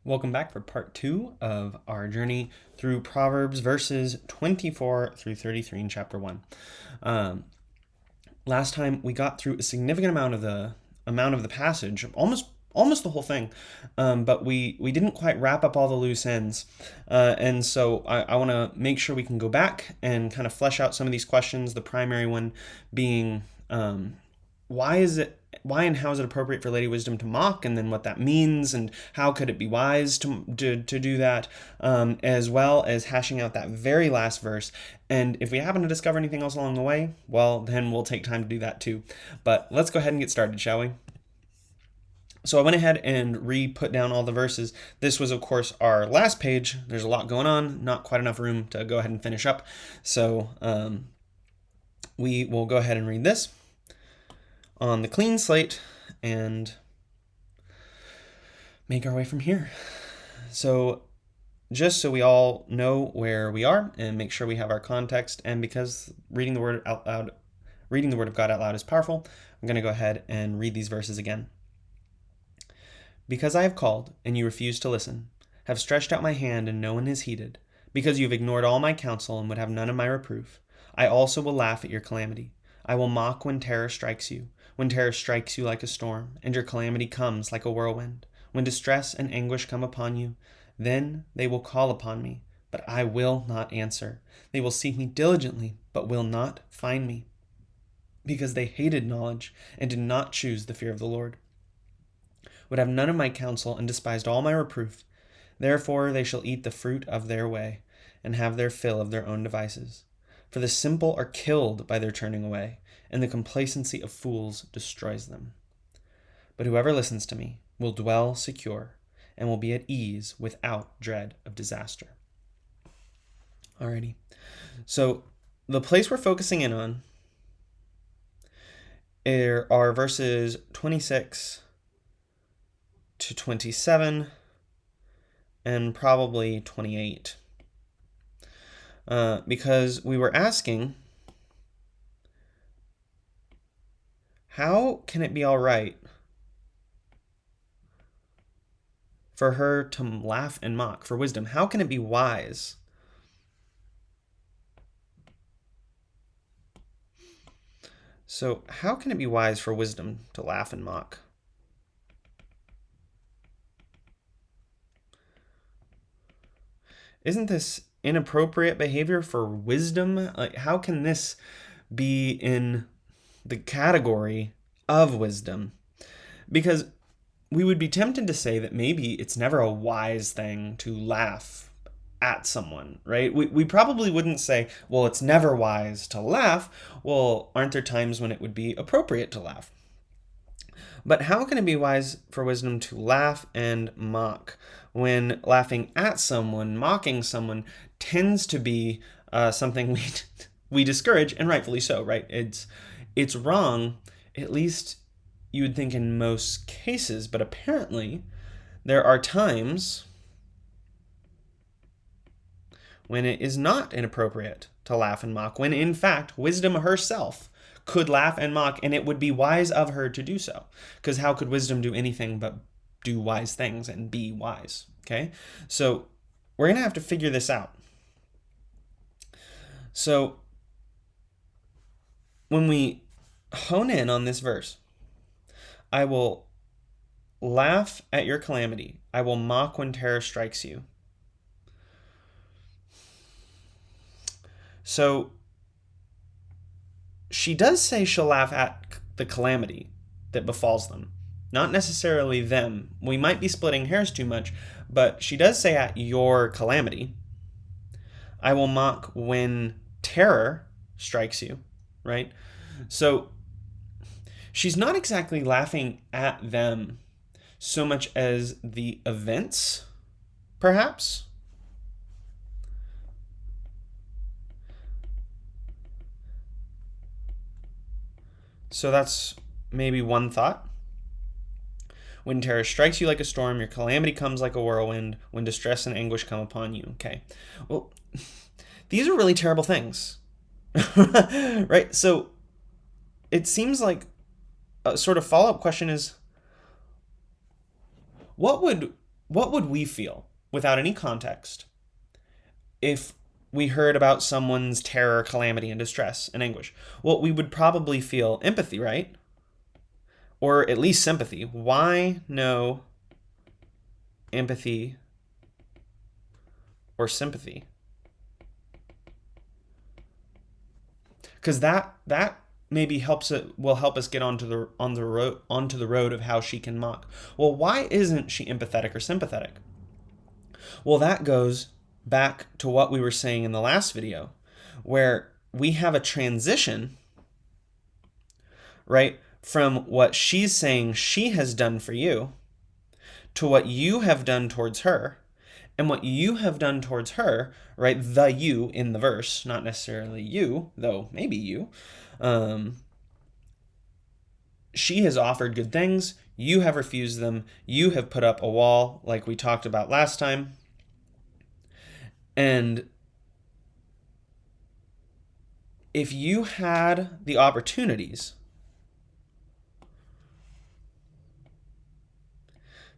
Welcome back for part 2 of our journey through Proverbs verses 24 through 33 in chapter 1. Last time we got through a significant amount of the passage, almost the whole thing, but we didn't quite wrap up all the loose ends, and so I want to make sure we can go back and kind of flesh out some of these questions. The primary one being why and how is it appropriate for Lady Wisdom to mock, and then what that means, and how could it be wise to do that, as well as hashing out that very last verse. And if we happen to discover anything else along the way, well, then we'll take time to do that too. But let's go ahead and get started, shall we? So I went ahead and re-put down all the verses. This was, of course, our last page. There's a lot going on, not quite enough room to go ahead and finish up. So we will go ahead and read this on the clean slate and make our way from here. So just so we all know where we are and make sure we have our context, and because reading the word of God out loud is powerful, I'm going to go ahead and read these verses again. Because I have called and you refuse to listen, have stretched out my hand and no one has heeded, because you have ignored all my counsel and would have none of my reproof, I also will laugh at your calamity. I will mock when terror strikes you like a storm, and your calamity comes like a whirlwind. When distress and anguish come upon you, then they will call upon me, but I will not answer. They will seek me diligently, but will not find me, because they hated knowledge and did not choose the fear of the Lord. Would have none of my counsel and despised all my reproof. Therefore they shall eat the fruit of their way, and have their fill of their own devices. For the simple are killed by their turning away, and the complacency of fools destroys them. But whoever listens to me will dwell secure, and will be at ease without dread of disaster. Alrighty. So the place we're focusing in on are verses 26 to 27 and probably 28. Because we were asking, how can it be all right for her to laugh and mock for wisdom? How can it be wise? So, how can it be wise for wisdom to laugh and mock? Isn't this inappropriate behavior for wisdom? Like, how can this be in the category of wisdom? Because we would be tempted to say that maybe it's never a wise thing to laugh at someone, right? We probably wouldn't say, well, it's never wise to laugh. Well, aren't there times when it would be appropriate to laugh? But how can it be wise for wisdom to laugh and mock when laughing at someone, mocking someone, tends to be something we discourage, and rightfully so, right? It's wrong, at least you would think in most cases, but apparently there are times when it is not inappropriate to laugh and mock, when in fact wisdom herself could laugh and mock, and it would be wise of her to do so. Because how could wisdom do anything but do wise things and be wise? Okay? So we're going to have to figure this out. So when we hone in on this verse, I will laugh at your calamity. I will mock when terror strikes you. So she does say she'll laugh at the calamity that befalls them, not necessarily them. We might be splitting hairs too much, but she does say at your calamity. I will mock when terror strikes you, right? So she's not exactly laughing at them so much as the events, perhaps. So that's maybe one thought. When terror strikes you like a storm, your calamity comes like a whirlwind, when distress and anguish come upon you. Okay. Well, these are really terrible things. Right? So it seems like a sort of follow-up question is, what would what would we feel without any context if we heard about someone's terror, calamity, and distress and anguish? Well, we would probably feel empathy, right? Or at least sympathy. Why no empathy or sympathy? Because that maybe will help us get onto the road of how she can mock. Well, why isn't she empathetic or sympathetic? Well, that goes back to what we were saying in the last video, where we have a transition, right, from what she's saying she has done for you to what you have done towards her. And what you have done towards her, right, the you in the verse, not necessarily you, though maybe you, she has offered good things, you have refused them, you have put up a wall like we talked about last time. And if you had the opportunities,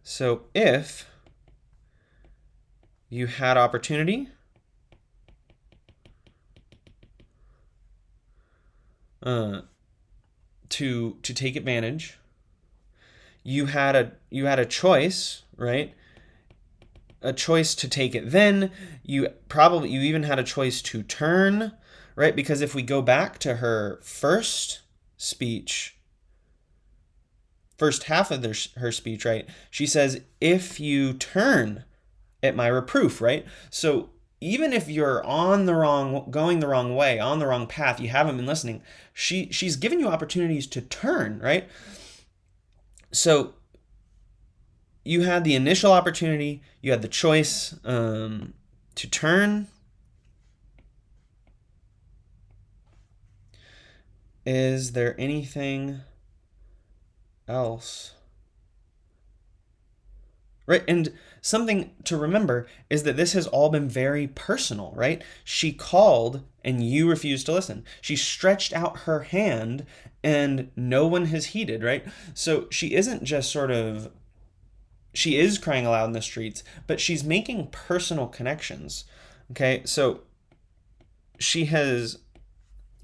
so if you had opportunity to take advantage, you had a choice, right? A choice to take it then. You even had a choice to turn, right? Because if we go back to her first speech, first half of her speech, right? She says, if you turn at my reproof, right? So even if you're going the wrong way, on the wrong path, you haven't been listening, she's giving you opportunities to turn, right? So you had the initial opportunity, you had the choice to turn. Is there anything else? Right? And something to remember is that this has all been very personal, right? She called and you refused to listen. She stretched out her hand and no one has heeded, right? So she isn't just she is crying aloud in the streets, but she's making personal connections. Okay, so she has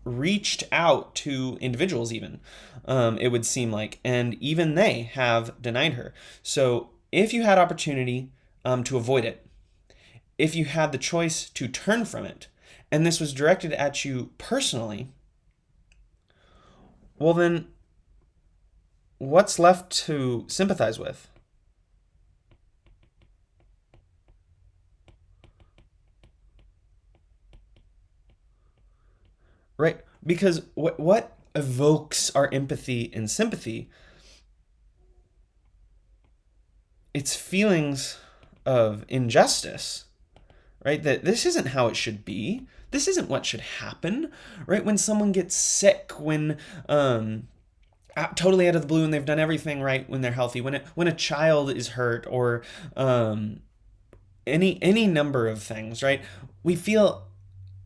reached out to individuals, even, it would seem like, and even they have denied her. So if you had opportunity to avoid it, if you had the choice to turn from it, and this was directed at you personally, well then, what's left to sympathize with? Right? Because what evokes our empathy and sympathy? It's feelings of injustice, right? That this isn't how it should be. This isn't what should happen, right? When someone gets sick, when totally out of the blue and they've done everything right when they're healthy, when a child is hurt, or any number of things, right? We feel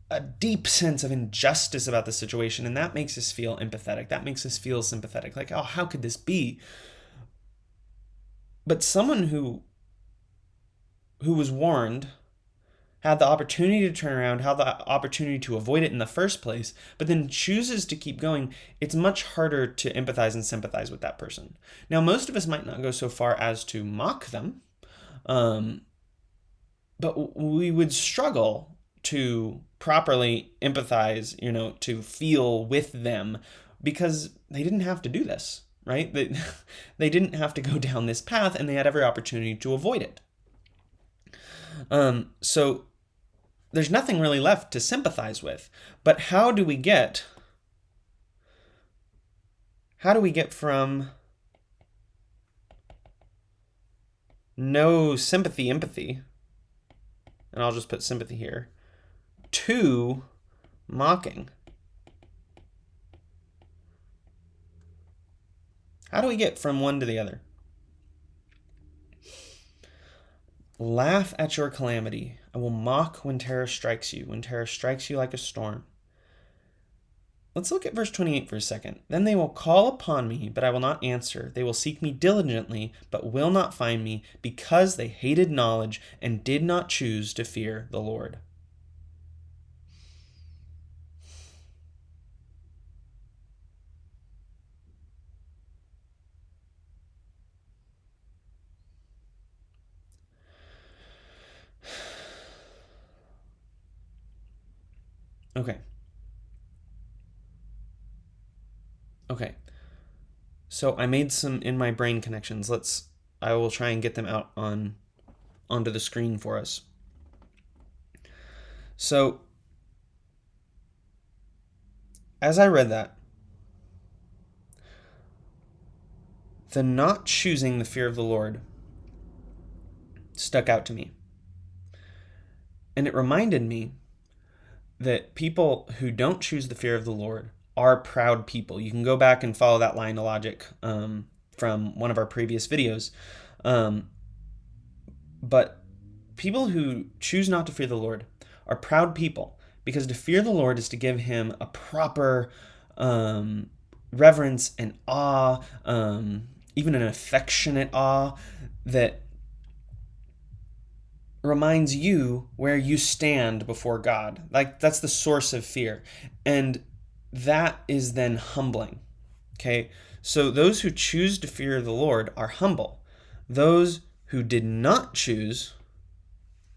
a deep sense of injustice about the situation, and that makes us feel empathetic. That makes us feel sympathetic. Like, oh, how could this be? But someone who was warned, had the opportunity to turn around, had the opportunity to avoid it in the first place, but then chooses to keep going, it's much harder to empathize and sympathize with that person. Now, most of us might not go so far as to mock them, but we would struggle to properly empathize, to feel with them, because they didn't have to do this, right? They didn't have to go down this path, and they had every opportunity to avoid it. So there's nothing really left to sympathize with. But how do we get from no sympathy, empathy, and I'll just put sympathy here, to mocking? How do we get from one to the other? Laugh at your calamity. I will mock when terror strikes you like a storm. let's look at verse 28 for a second. Then they will call upon me, but I will not answer. They will seek me diligently, but will not find me, because they hated knowledge and did not choose to fear the Lord. Okay. Okay. So I made some in my brain connections. I will try and get them out onto the screen for us. So as I read that, the not choosing the fear of the Lord stuck out to me. And it reminded me that people who don't choose the fear of the Lord are proud people. You can go back and follow that line of logic from one of our previous videos. But people who choose not to fear the Lord are proud people, because to fear the Lord is to give him a proper reverence and awe, even an affectionate awe that reminds you where you stand before God. Like, that's the source of fear. And that is then humbling. Okay? So those who choose to fear the Lord are humble. Those who did not choose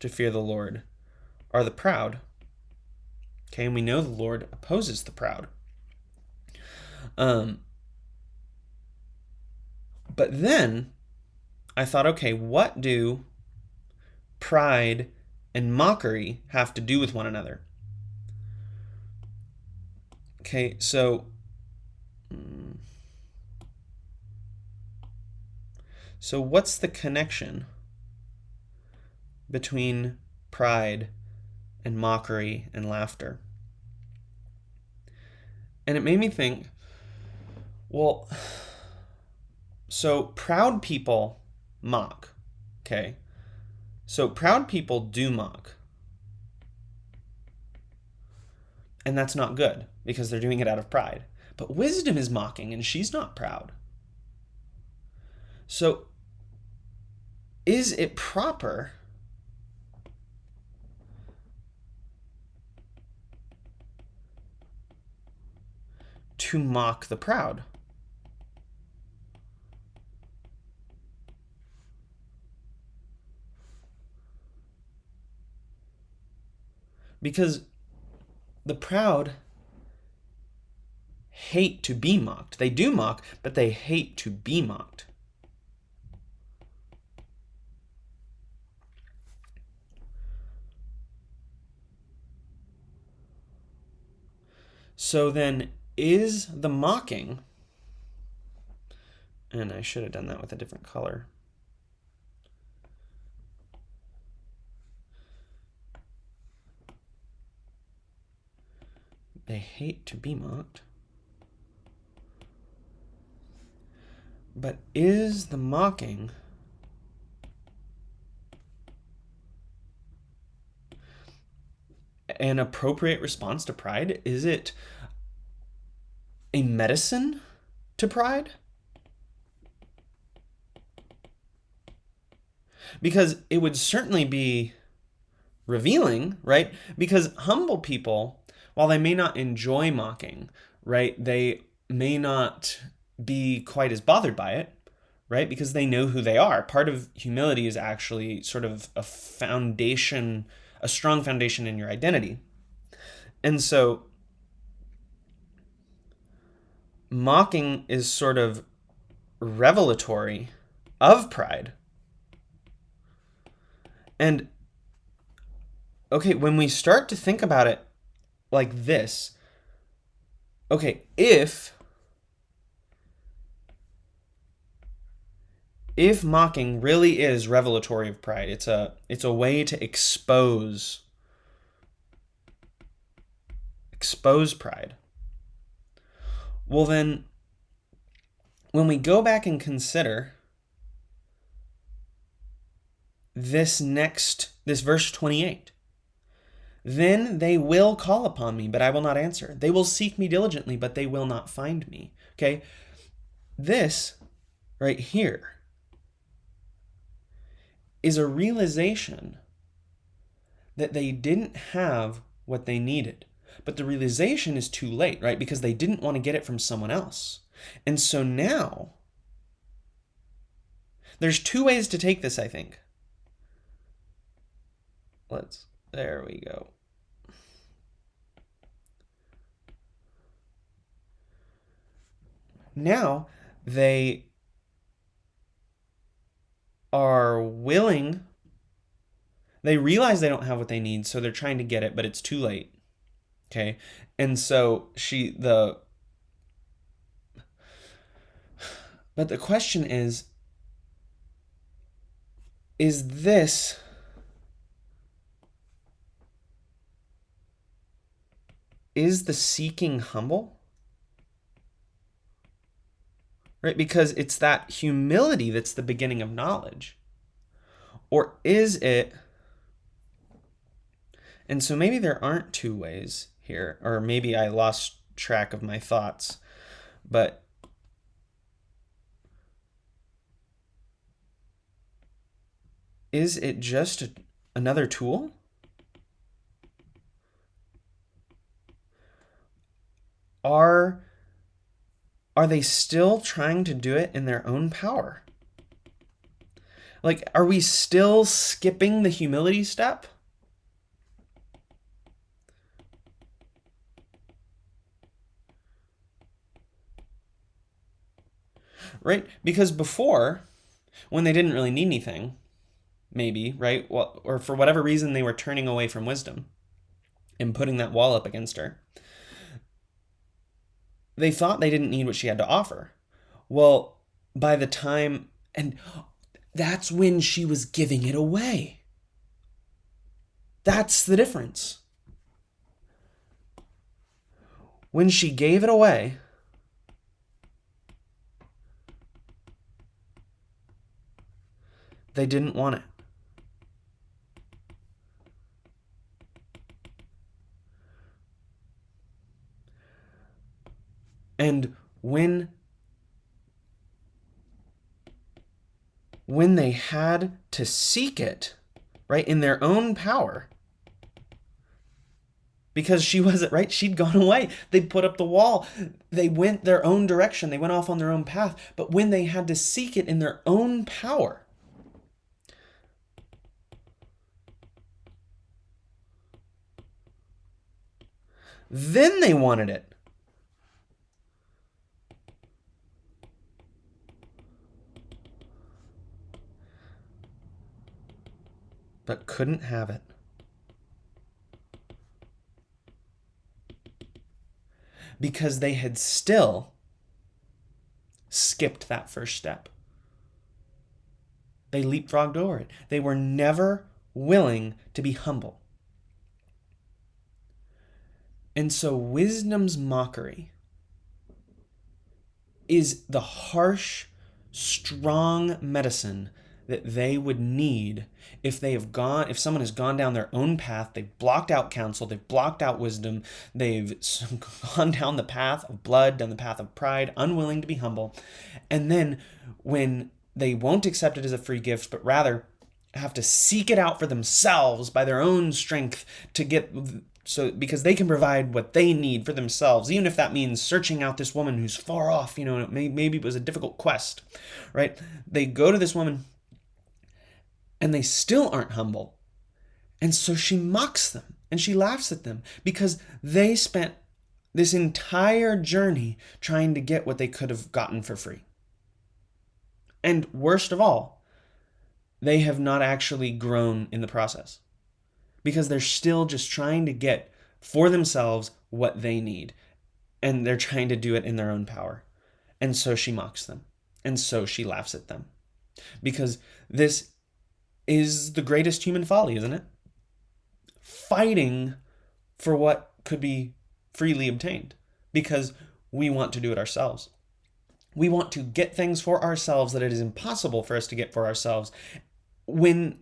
to fear the Lord are the proud. Okay? And we know the Lord opposes the proud. But then I thought, okay, what do pride and mockery have to do with one another? Okay, so what's the connection between pride and mockery and laughter? And it made me think, well, so proud people mock, okay? So proud people do mock. And that's not good, because they're doing it out of pride. But wisdom is mocking, and she's not proud. So is it proper to mock the proud? Because the proud hate to be mocked. They do mock, but they hate to be mocked. So then, is the mocking, and I should have done that with a different color. They hate to be mocked. But is the mocking an appropriate response to pride? Is it a medicine to pride? Because it would certainly be revealing, right? Because humble people, while they may not enjoy mocking, right, they may not be quite as bothered by it, right? Because they know who they are. Part of humility is actually sort of a foundation, a strong foundation in your identity. And so mocking is sort of revelatory of pride. And okay, when we start to think about it like this, okay, if mocking really is revelatory of pride, it's a way to expose pride. Well, then, when we go back and consider this verse 28, Then they will call upon me, but I will not answer. They will seek me diligently, but they will not find me. Okay? This right here is a realization that they didn't have what they needed. But the realization is too late, right? Because they didn't want to get it from someone else. And so now, there's two ways to take this, I think. There we go. Now, they are willing, they realize they don't have what they need, so they're trying to get it, but it's too late. Okay? And so but the question is this is the seeking humble? Right? Because it's that humility that's the beginning of knowledge. Or is it... And so maybe there aren't two ways here, or maybe I lost track of my thoughts, but is it just another tool? Are they still trying to do it in their own power? Like, are we still skipping the humility step? Right? Because before, when they didn't really need anything, maybe, right? Well, or for whatever reason they were turning away from wisdom and putting that wall up against her, they thought they didn't need what she had to offer. Well, by the time, and that's when she was giving it away. That's the difference. When she gave it away, they didn't want it. And when they had to seek it, right, in their own power, because she wasn't, right, she'd gone away. They put up the wall. They went their own direction. They went off on their own path. But when they had to seek it in their own power, then they wanted it. But couldn't have it. Because they had still skipped that first step. They leapfrogged over it. They were never willing to be humble. And so wisdom's mockery is the harsh, strong medicine that they would need if someone has gone down their own path, they've blocked out counsel, they've blocked out wisdom, they've gone down the path of blood, down the path of pride, unwilling to be humble. And then when they won't accept it as a free gift, but rather have to seek it out for themselves by their own strength to get... So, because they can provide what they need for themselves, even if that means searching out this woman who's far off, maybe it was a difficult quest, right? They go to this woman and they still aren't humble. And so she mocks them and she laughs at them because they spent this entire journey trying to get what they could have gotten for free. And worst of all, they have not actually grown in the process, because they're still just trying to get for themselves what they need. And they're trying to do it in their own power. And so she mocks them. And so she laughs at them. Because this is the greatest human folly, isn't it? Fighting for what could be freely obtained. Because we want to do it ourselves. We want to get things for ourselves that it is impossible for us to get for ourselves when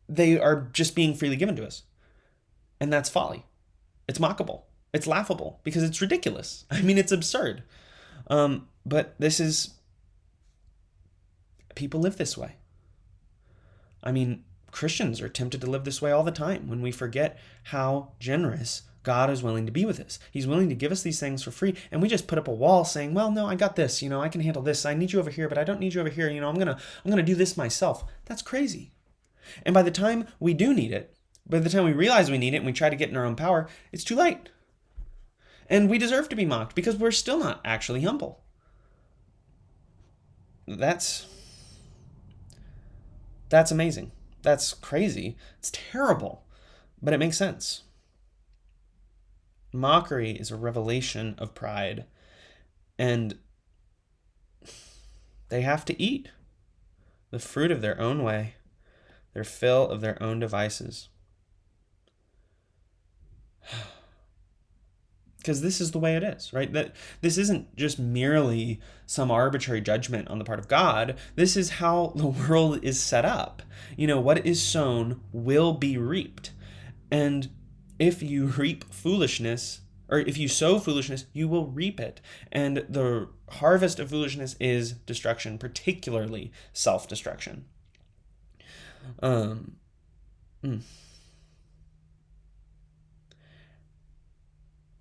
they are just being freely given to us. And that's folly. It's mockable. It's laughable because it's ridiculous. I mean, it's absurd. But this is, people live this way. I mean, Christians are tempted to live this way all the time when we forget how generous God is willing to be with us. He's willing to give us these things for free, and we just put up a wall saying, well, no, I got this, I can handle this. I need you over here, but I don't need you over here. I'm going to do this myself. That's crazy. And by the time we do need it, by the time we realize we need it and we try to get in our own power, it's too late. And we deserve to be mocked because we're still not actually humble. That's amazing. That's crazy. It's terrible, but it makes sense. Mockery is a revelation of pride, and they have to eat the fruit of their own way, their fill of their own devices. Because this is the way it is, right? That this isn't just merely some arbitrary judgment on the part of God. This is how the world is set up. What is sown will be reaped. And if you reap foolishness, or if you sow foolishness, you will reap it. And the harvest of foolishness is destruction, particularly self-destruction.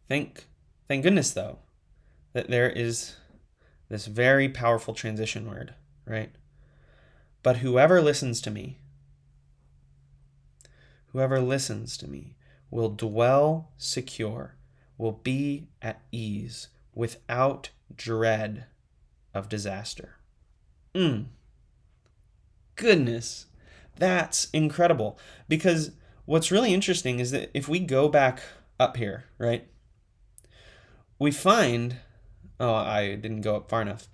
Thank goodness, though, that there is this very powerful transition word, right? But whoever listens to me will dwell secure, will be at ease without dread of disaster. Goodness, that's incredible. Because what's really interesting is that if we go back up here, right, we find, I didn't go up far enough.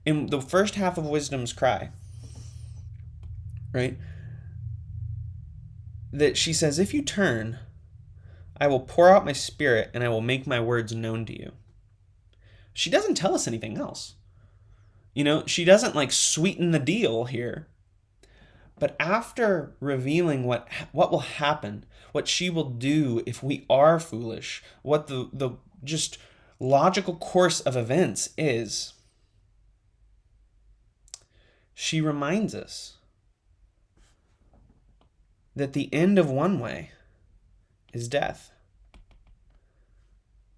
In the first half of Wisdom's Cry, right, that she says, if you turn, I will pour out my spirit and I will make my words known to you. She doesn't tell us anything else. She doesn't sweeten the deal here. But after revealing what will happen, what she will do if we are foolish, what the just logical course of events is, she reminds us that the end of one way is death,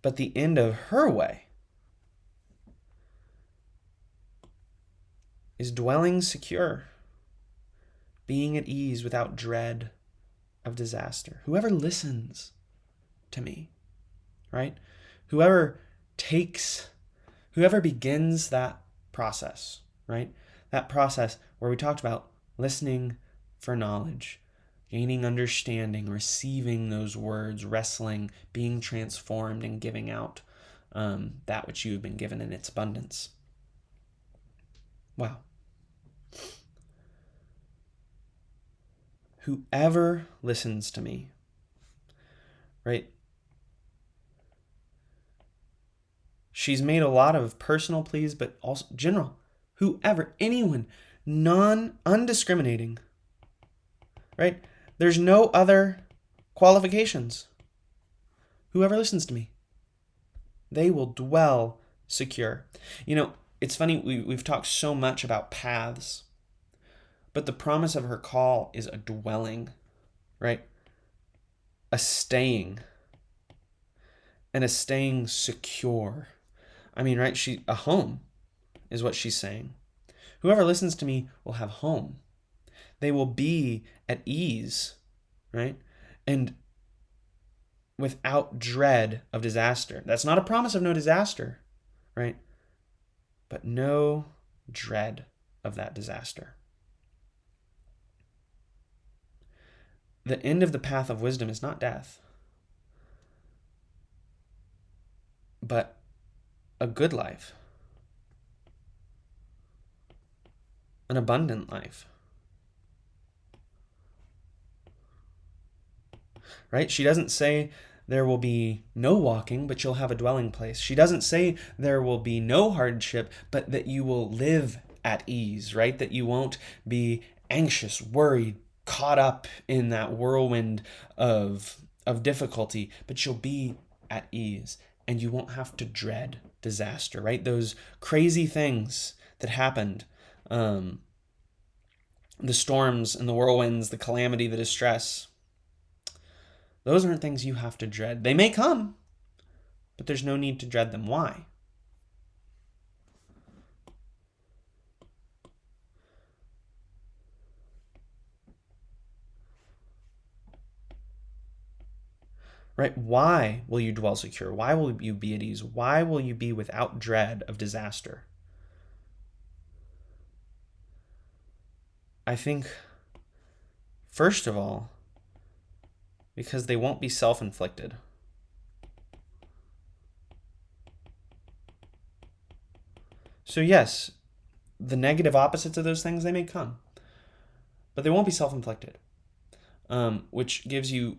but the end of her way is dwelling secure, being at ease without dread of disaster. Whoever listens to me, right? Whoever begins that process, right? That process where we talked about listening for knowledge, gaining understanding, receiving those words, wrestling, being transformed, and giving out that which you have been given in its abundance. Wow. Whoever listens to me, right? She's made a lot of personal pleas, but also general. Whoever, anyone, undiscriminating, right? There's no other qualifications. Whoever listens to me, they will dwell secure. It's funny, we've talked so much about paths, but the promise of her call is a dwelling, right? A staying, and a staying secure. I mean, right? A home is what she's saying. Whoever listens to me will have home. They will be at ease, right? And without dread of disaster. That's not a promise of no disaster, right? But no dread of that disaster. The end of the path of wisdom is not death, but a good life, an abundant life. Right? She doesn't say there will be no walking, but you'll have a dwelling place. She doesn't say there will be no hardship, but that you will live at ease, right? That you won't be anxious, worried, caught up in that whirlwind of of difficulty, but you'll be at ease and you won't have to dread disaster, right? Those crazy things that happened, the storms and the whirlwinds, the calamity, the distress, those aren't things you have to dread. They may come, but there's no need to dread them. Why? Right? Why will you dwell secure? Why will you be at ease? Why will you be without dread of disaster? I think, first of all, because they won't be self-inflicted. So yes, the negative opposites of those things, they may come, but they won't be self-inflicted, which gives you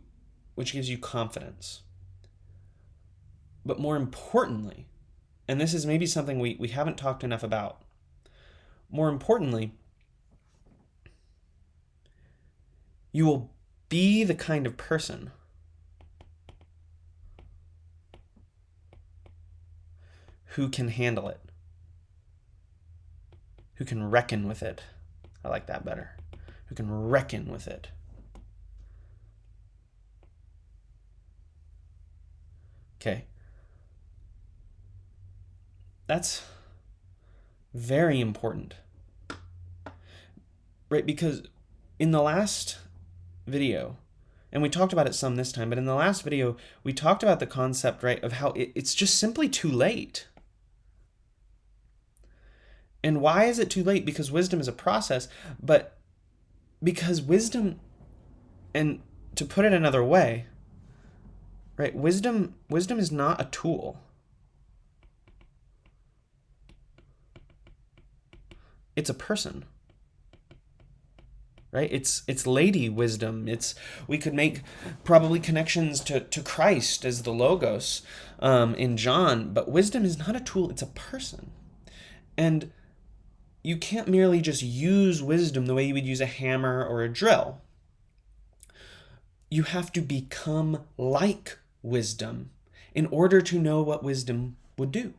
confidence. But more importantly, and this is maybe something we haven't talked enough about, more importantly, you will be the kind of person who can handle it, who can reckon with it. I like that better. Who can reckon with it. Okay. That's very important. Right? Because in the last video, and we talked about it some this time, but in the last video, we talked about the concept, right, of how it's just simply too late. And why is it too late? Because wisdom is a process, but because wisdom, and to put it another way, right, wisdom is not a tool. It's a person. Right? It's Lady Wisdom. We could make probably connections to Christ as the Logos in John, but wisdom is not a tool, it's a person. And you can't merely just use wisdom the way you would use a hammer or a drill. You have to become like wisdom in order to know what wisdom would do.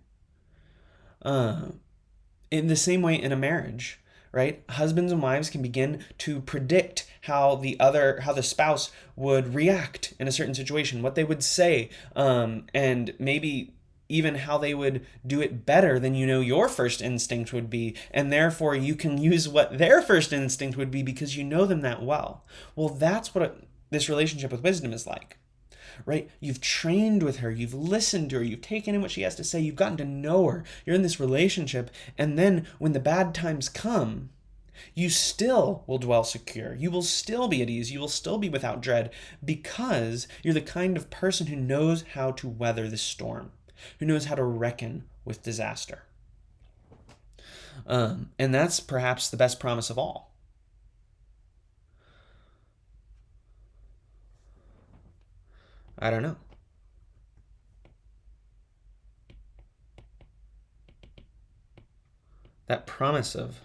In the same way in a marriage, right? Husbands and wives can begin to predict how the spouse would react in a certain situation, what they would say, and maybe even how they would do it better than your first instinct would be, and therefore you can use what their first instinct would be because you know them that well. Well, that's what this relationship with wisdom is like. Right? You've trained with her, you've listened to her, you've taken in what she has to say, you've gotten to know her, you're in this relationship, and then when the bad times come, you still will dwell secure. You will still be at ease. You will still be without dread because you're the kind of person who knows how to weather the storm, who knows how to reckon with disaster. And that's perhaps the best promise of all. I don't know. That promise of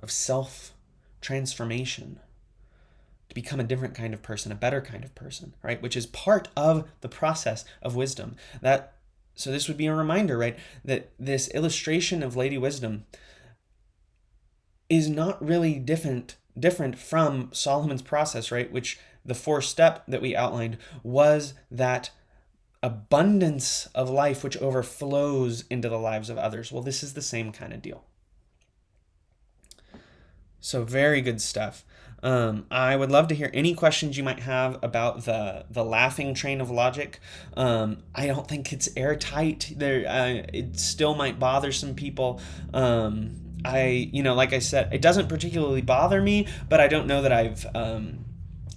self-transformation to become a different kind of person, a better kind of person, right? Which is part of the process of wisdom. So this would be a reminder, right, that this illustration of Lady Wisdom is not really different from Solomon's process, right? Which the fourth step that we outlined was that abundance of life which overflows into the lives of others. Well, this is the same kind of deal. So very good stuff. I would love to hear any questions you might have about the laughing train of logic. I don't think it's airtight. It still might bother some people. Like I said, it doesn't particularly bother me, but I don't know that I've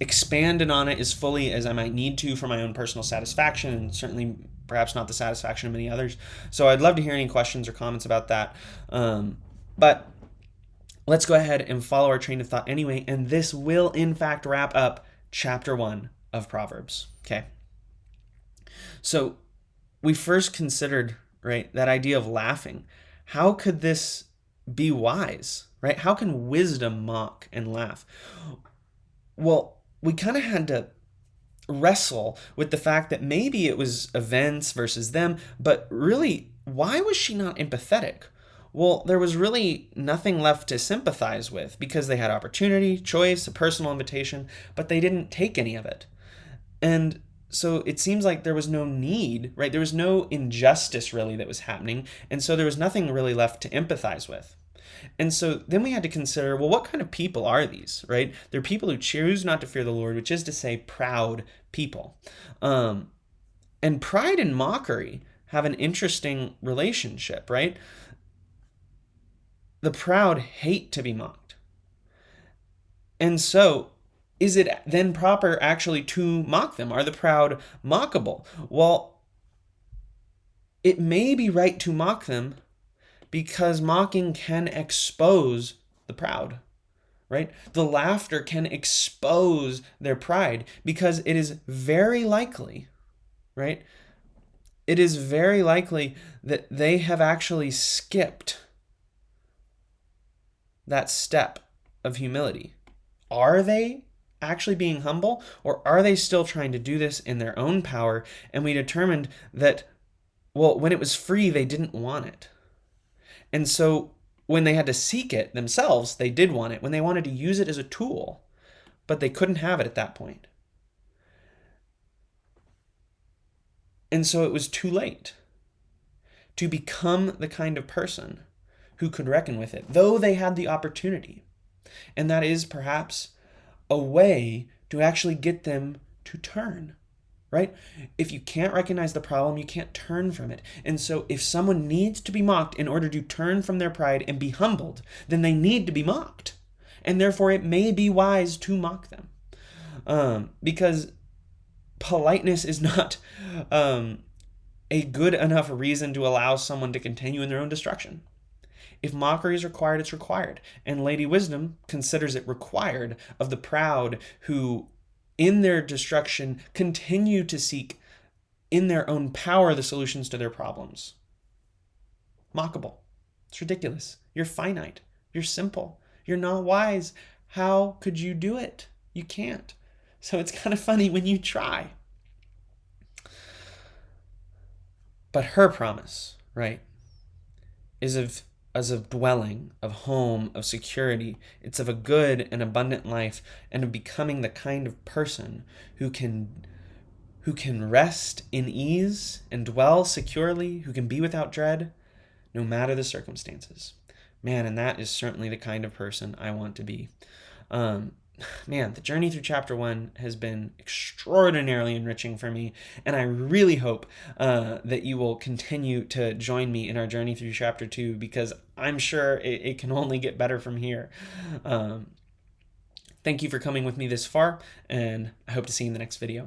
expanded on it as fully as I might need to for my own personal satisfaction, and certainly perhaps not the satisfaction of many others. So I'd love to hear any questions or comments about that. But let's go ahead and follow our train of thought anyway, and this will in fact wrap up chapter 1 of Proverbs. Okay. So we first considered, right, that idea of laughing. How could this be wise, right? How can wisdom mock and laugh? Well, we kind of had to wrestle with the fact that maybe it was events versus them, but really, why was she not empathetic? Well, there was really nothing left to sympathize with because they had opportunity, choice, a personal invitation, but they didn't take any of it. And so it seems like there was no need, right? There was no injustice really that was happening. And so there was nothing really left to empathize with. And so then we had to consider, well, what kind of people are these, right? They're people who choose not to fear the Lord, which is to say, proud people. And pride and mockery have an interesting relationship, right? The proud hate to be mocked. And so, is it then proper actually to mock them? Are the proud mockable? Well, it may be right to mock them because mocking can expose the proud, right? The laughter can expose their pride because it is very likely, right? It is very likely that they have actually skipped that step of humility. Are they actually being humble, or are they still trying to do this in their own power? And we determined that, well, when it was free, they didn't want it. And so when they had to seek it themselves, they did want it. When they wanted to use it as a tool, but they couldn't have it at that point. And so it was too late to become the kind of person who could reckon with it, though they had the opportunity. And that is perhaps a way to actually get them to turn, right? If you can't recognize the problem, you can't turn from it. And so if someone needs to be mocked in order to turn from their pride and be humbled, then they need to be mocked. And therefore it may be wise to mock them. Because politeness is not a good enough reason to allow someone to continue in their own destruction. If mockery is required, it's required. And Lady Wisdom considers it required of the proud who, in their destruction, continue to seek in their own power the solutions to their problems. Mockable. It's ridiculous. You're finite. You're simple. You're not wise. How could you do it? You can't. So it's kind of funny when you try. But her promise, right, is of dwelling, of home, of security. It's of a good and abundant life, and of becoming the kind of person who can rest in ease and dwell securely, who can be without dread, no matter the circumstances. Man, and that is certainly the kind of person I want to be. Man, the journey through chapter 1 has been extraordinarily enriching for me, and I really hope that you will continue to join me in our journey through chapter 2, because I'm sure it can only get better from here. Thank you for coming with me this far, and I hope to see you in the next video.